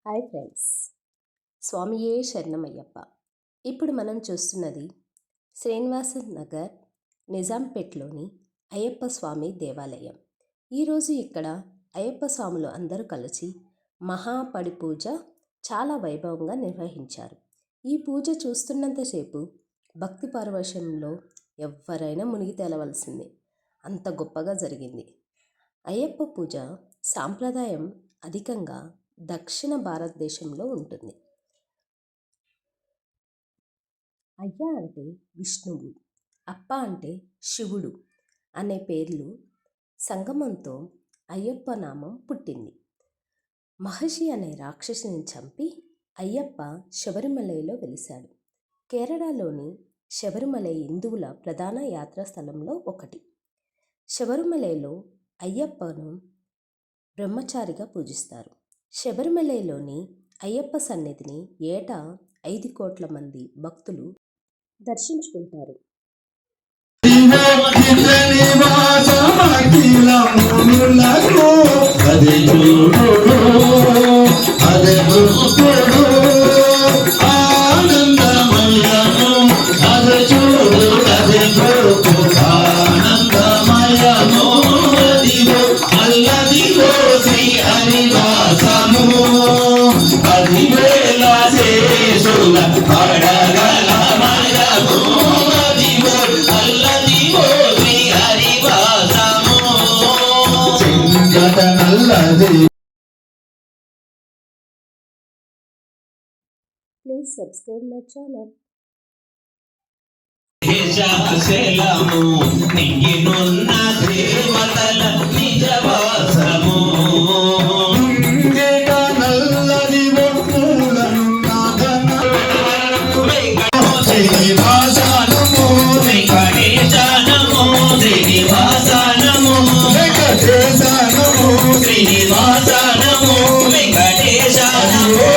Hi friends, స్వామియే శరణమయ్యప్ప. ఇప్పుడు మనం చూస్తున్నది శ్రీనివాస నగర్ నిజాంపేట్లోని అయ్యప్ప స్వామి దేవాలయం. ఈరోజు ఇక్కడ అయ్యప్ప స్వాములు అందరూ కలిసి మహాపడి పూజ చాలా వైభవంగా నిర్వహించారు. ఈ పూజ చూస్తున్నంతసేపు భక్తి పారవశ్యంలో ఎవరైనా మునిగి తేలవలసిందే, అంత గొప్పగా జరిగింది. అయ్యప్ప పూజ సాంప్రదాయం అధికంగా దక్షిణ భారతదేశంలో ఉంటుంది. అయ్య అంటే విష్ణువు, అప్ప అంటే శివుడు అనే పేర్లు సంగమంతో అయ్యప్ప నామం పుట్టింది. మహర్షి అనే రాక్షసుని చంపి అయ్యప్ప శబరిమలలో వెలిశాడు. కేరళలోని శబరిమలై హిందువుల ప్రధాన యాత్రా స్థలంలో ఒకటి. శబరిమలలో అయ్యప్పను బ్రహ్మచారిగా పూజిస్తారు. శబరిమలలోని అయ్యప్ప సన్నిధిని ఏటా 5 కోట్ల మంది భక్తులు దర్శించుకుంటారు. Please subscribe my channel. శేషాశలము నింగినున్న దేవతల నిజవాసము నల్లది శ్రీనివాసనము వెంకటేశనము శ్రీనివాసనము వెంకటేశనము శ్రీనివాసనము వెంకటేశనము.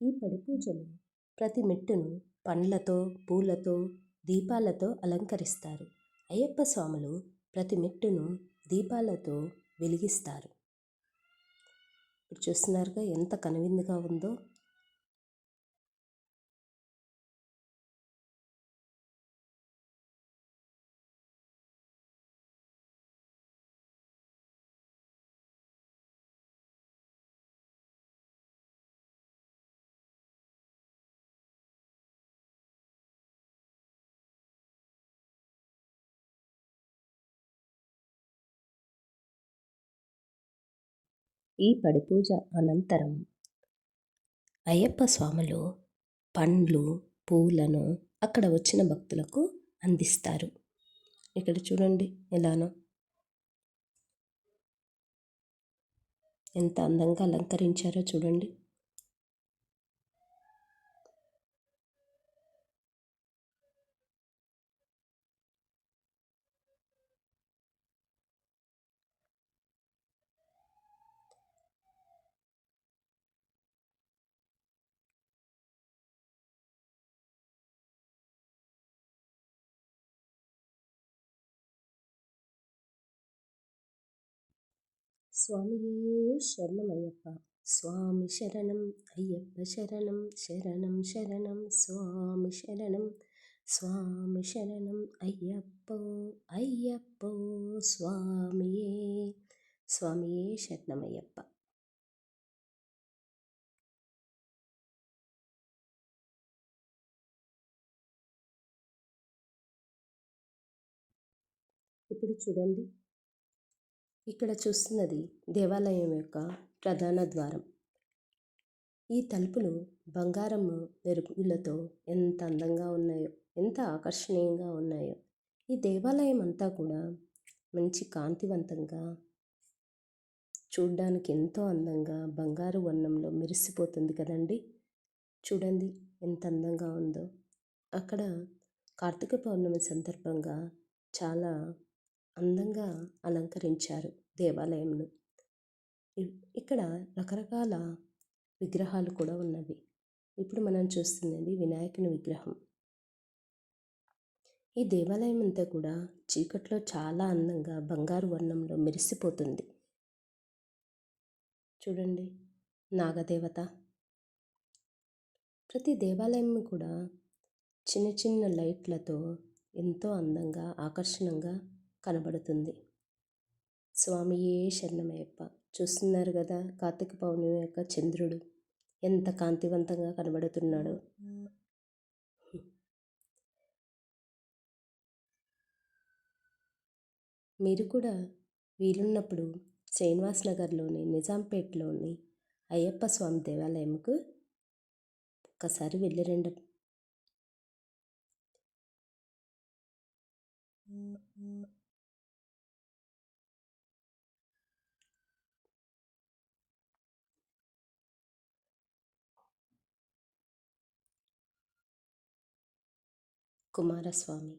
ఈ పడి పూజలో ప్రతి మెట్టును పండ్లతో, పూలతో, దీపాలతో అలంకరిస్తారు. అయ్యప్ప స్వాములు ప్రతి మెట్టును దీపాలతో వెలిగిస్తారు. ఇప్పుడు చూస్తున్నారుగా ఎంత కనువిందుగా ఉందో. ఈ పడి పూజ అనంతరం అయ్యప్ప స్వాములు పండ్లు, పూలను అక్కడ వచ్చిన భక్తులకు అందిస్తారు. ఇక్కడ చూడండి ఎలానో ఎంత అందంగా అలంకరించారో చూడండి. స్వామియే శరణమయ్యప్ప, స్వామి శరణం అయ్యప్ప, శరణం శరణం శరణం స్వామి శరణం, స్వామి శరణం అయ్యప్పో అయ్యప్పో స్వామియే, స్వామియే శరణమయ్యప్ప. ఇప్పుడు చూడండి, ఇక్కడ చూస్తున్నది దేవాలయం యొక్క ప్రధాన ద్వారం. ఈ తలుపులు బంగారము మెరుగులతో ఎంత అందంగా ఉన్నాయో, ఎంత ఆకర్షణీయంగా ఉన్నాయో. ఈ దేవాలయం అంతా కూడా మంచి కాంతివంతంగా, చూడ్డానికి ఎంతో అందంగా బంగారు వర్ణంలో మెరిసిపోతుంది కదండి. చూడండి ఎంత అందంగా ఉందో. అక్కడ కార్తీక పౌర్ణమి సందర్భంగా చాలా అందంగా అలంకరించారు దేవాలయంను. ఇక్కడ రకరకాల విగ్రహాలు కూడా ఉన్నవి. ఇప్పుడు మనం చూస్తున్నది వినాయకుని విగ్రహం. ఈ దేవాలయం అంతా కూడా చీకట్లో చాలా అందంగా బంగారు వర్ణంలో మెరిసిపోతుంది. చూడండి నాగదేవత. ప్రతి దేవాలయం కూడా చిన్న చిన్న లైట్లతో ఎంతో అందంగా ఆకర్షణంగా కనబడుతుంది. స్వామియే శరణమయ్యప్ప. చూస్తున్నారు కదా కార్తీక పౌర్ణమి యొక్క చంద్రుడు ఎంత కాంతివంతంగా కనబడుతున్నాడో. మీరు కూడా వీలున్నప్పుడు శ్రీనివాస్ నగర్లోని నిజాంపేట్లోని అయ్యప్ప స్వామి దేవాలయంకు ఒక్కసారి వెళ్ళిరండి. కుమారస్వామి.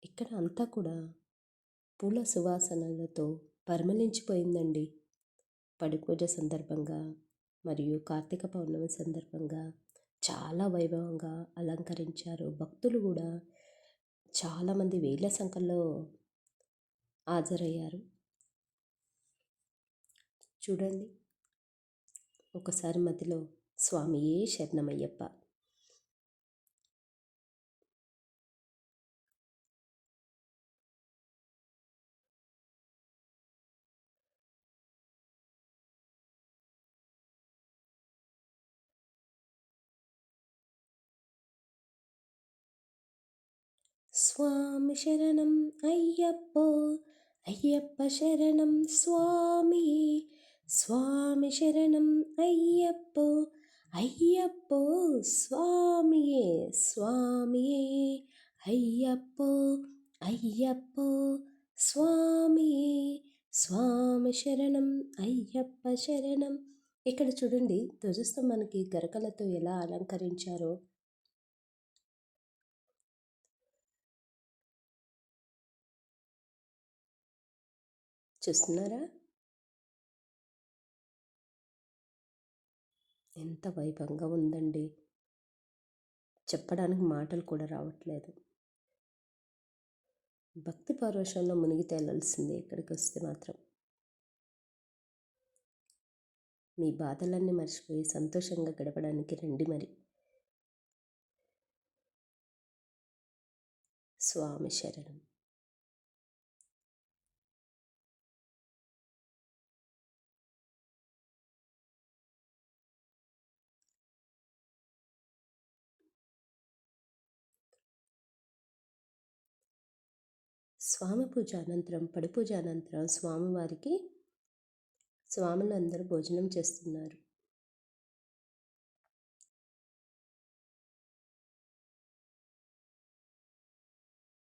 ఇక్కడ అంతా కూడా పూల సువాసనలతో పరిమళించిపోయిందండి. పడి పూజ సందర్భంగా మరియు కార్తీక పౌర్ణమి సందర్భంగా చాలా వైభవంగా అలంకరించారు. భక్తులు కూడా చాలామంది వేల సంఖ్యలో హాజరయ్యారు. చూడండి ఒకసారి మధ్యలో స్వామియే శరణమయ్యప్ప. స్వామి శరణం అయ్యప్పో అయ్యప్ప శరణం స్వామి, స్వామి శరణం అయ్యప్పో అయ్యప్పో స్వామియే, స్వామియే అయ్యప్పో అయ్యప్పో స్వామియే, స్వామి శరణం అయ్యప్ప శరణం. ఇక్కడ చూడండి ధ్వజస్తంభానికి గరకలతో ఎలా అలంకరించారో. చూస్తున్నారా? ఎంత వైభవంగా ఉందండి, చెప్పడానికి మాటలు కూడా రావట్లేదు. భక్తి పరవశంలో మునిగి తేలాల్సిందే ఇక్కడికి వస్తే మాత్రం. మీ బాధలన్నీ మర్చిపోయి సంతోషంగా గడపడానికి రండి మరి. స్వామి శరణం. స్వామి పూజ అనంతరం, పడి పూజ అనంతరం స్వామివారికి స్వాములందరూ భోజనం చేస్తున్నారు.